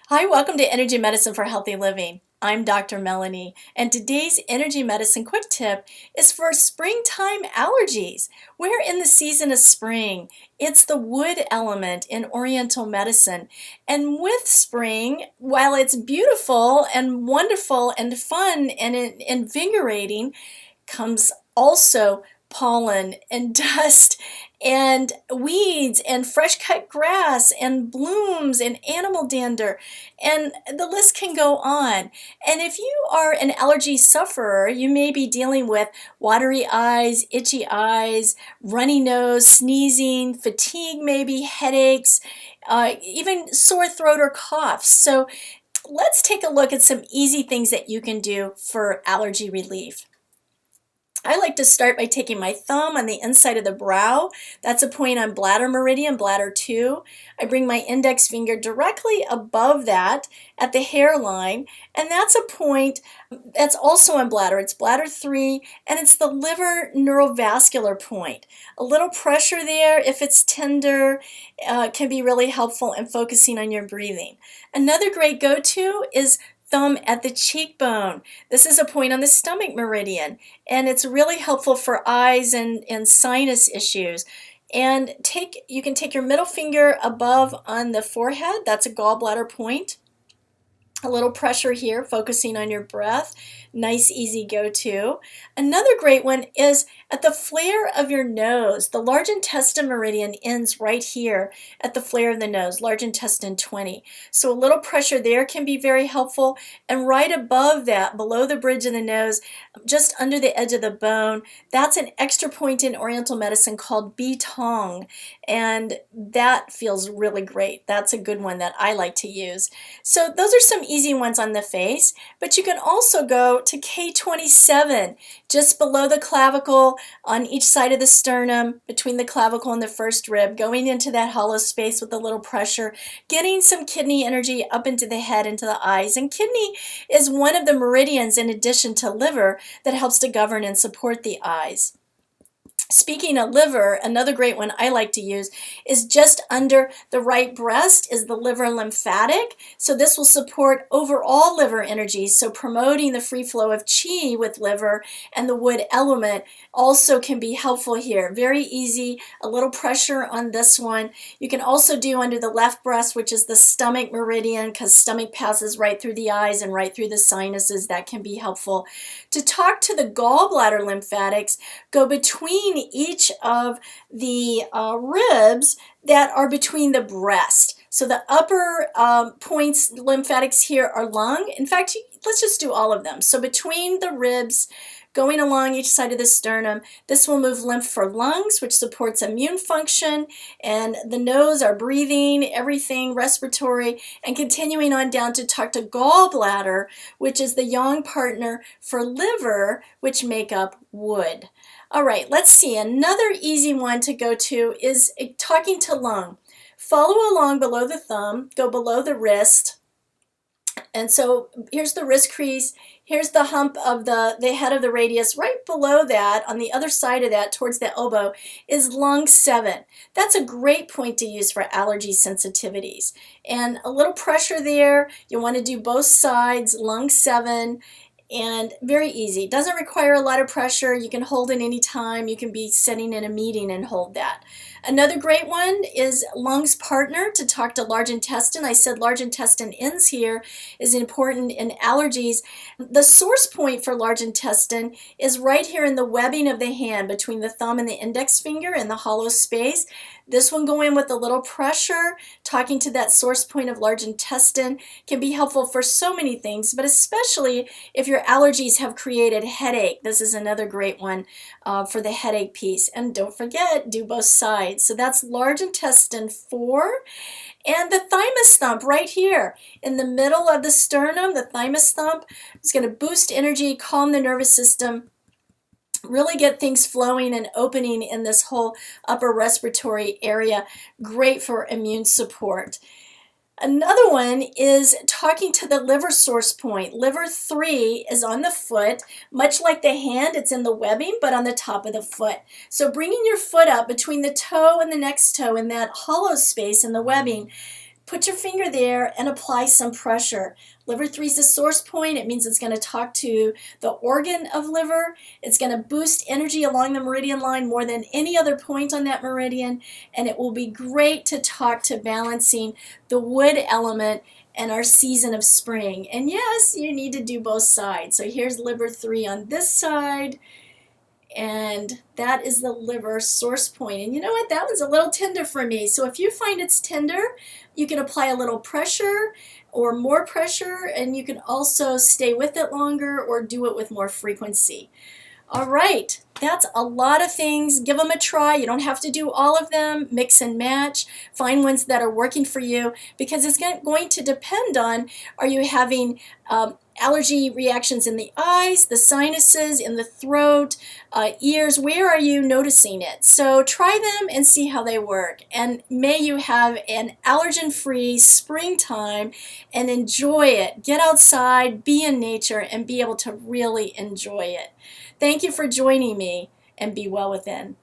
Hi, welcome to Energy Medicine for Healthy Living. I'm Dr. Melanie, and today's energy medicine quick tip is for springtime allergies. We're in the season of spring. It's the wood element in Oriental medicine. And with spring, while it's beautiful and wonderful and fun and invigorating, comes also pollen and dust and weeds and fresh cut grass and blooms and animal dander, and the list can go on. And if you are an allergy sufferer, you may be dealing with watery eyes, itchy eyes, runny nose, sneezing, fatigue, maybe headaches, even sore throat or coughs. So let's take a look at some easy things that you can do for allergy relief. I like to start by taking my thumb on the inside of the brow. That's a point on bladder meridian, bladder 2. I bring my index finger directly above that at the hairline, and that's a point that's also on bladder. It's bladder 3, and it's the liver neurovascular point. A little pressure there, if it's tender, can be really helpful in focusing on your breathing. Another great go-to is thumb at the cheekbone. This is a point on the stomach meridian, and it's really helpful for eyes and sinus issues. And you can take your middle finger above on the forehead. That's a gallbladder point. A little pressure here, focusing on your breath. Nice, easy go-to. Another great one is at the flare of your nose. The large intestine meridian ends right here at the flare of the nose, large intestine 20. So a little pressure there can be very helpful. And right above that, below the bridge of the nose, just under the edge of the bone, that's an extra point in Oriental medicine called Bi-Tong. And that feels really great. That's a good one that I like to use. So those are some easy ones on the face, but you can also go to K27, just below the clavicle on each side of the sternum, between the clavicle and the first rib, going into that hollow space with a little pressure, getting some kidney energy up into the head, into the eyes. And kidney is one of the meridians, in addition to liver, that helps to govern and support the eyes. Speaking of liver, another great one I like to use is just under the right breast is the liver lymphatic. So this will support overall liver energy. So promoting the free flow of qi with liver and the wood element also can be helpful here. Very easy, a little pressure on this one. You can also do under the left breast, which is the stomach meridian, because stomach passes right through the eyes and right through the sinuses. That can be helpful. To talk to the gallbladder lymphatics, go between each of the ribs that are between the breast. So the upper points, lymphatics here are lung. In fact, let's just do all of them. So between the ribs, going along each side of the sternum, this will move lymph for lungs, which supports immune function, and the nose, our breathing, everything, respiratory, and continuing on down to talk to gallbladder, which is the yang partner for liver, which make up wood. All right, let's see. Another easy one to go to is talking to lung. Follow along below the thumb, go below the wrist. And so here's the wrist crease. Here's the hump of the head of the radius. Right below that, on the other side of that, towards the elbow, is lung 7. That's a great point to use for allergy sensitivities. And a little pressure there. You want to do both sides, lung 7. And very easy. Doesn't require a lot of pressure. You can hold it anytime. You can be sitting in a meeting and hold that. Another great one is lungs partner to talk to large intestine. I said large intestine ends here is important in allergies. The source point for large intestine is right here in the webbing of the hand between the thumb and the index finger in the hollow space. This one go in with a little pressure, talking to that source point of large intestine can be helpful for so many things, but especially if your allergies have created headache. This is another great one for the headache piece. And don't forget, do both sides. So that's large intestine 4. And the thymus thump right here in the middle of the sternum, the thymus thump is going to boost energy, calm the nervous system, really get things flowing and opening in this whole upper respiratory area. Great for immune support. Another one is talking to the liver source point. Liver 3 is on the foot, much like the hand, it's in the webbing, but on the top of the foot. So bringing your foot up between the toe and the next toe in that hollow space in the webbing, put your finger there and apply some pressure. Liver 3 is the source point. It means it's going to talk to the organ of liver. It's going to boost energy along the meridian line more than any other point on that meridian. And it will be great to talk to balancing the wood element and our season of spring. And yes, you need to do both sides. So here's liver 3 on this side, and that is the liver source point. And you know what? That one's a little tender for me. So if you find it's tender, you can apply a little pressure or more pressure, and you can also stay with it longer or do it with more frequency. All right, that's a lot of things. Give them a try. You don't have to do all of them. Mix and match. Find ones that are working for you, because it's going to depend on, are you having allergy reactions in the eyes, the sinuses, in the throat, ears? Where are you noticing it? So try them and see how they work. And may you have an allergen-free springtime and enjoy it. Get outside, be in nature, and be able to really enjoy it. Thank you for joining me, and be well within.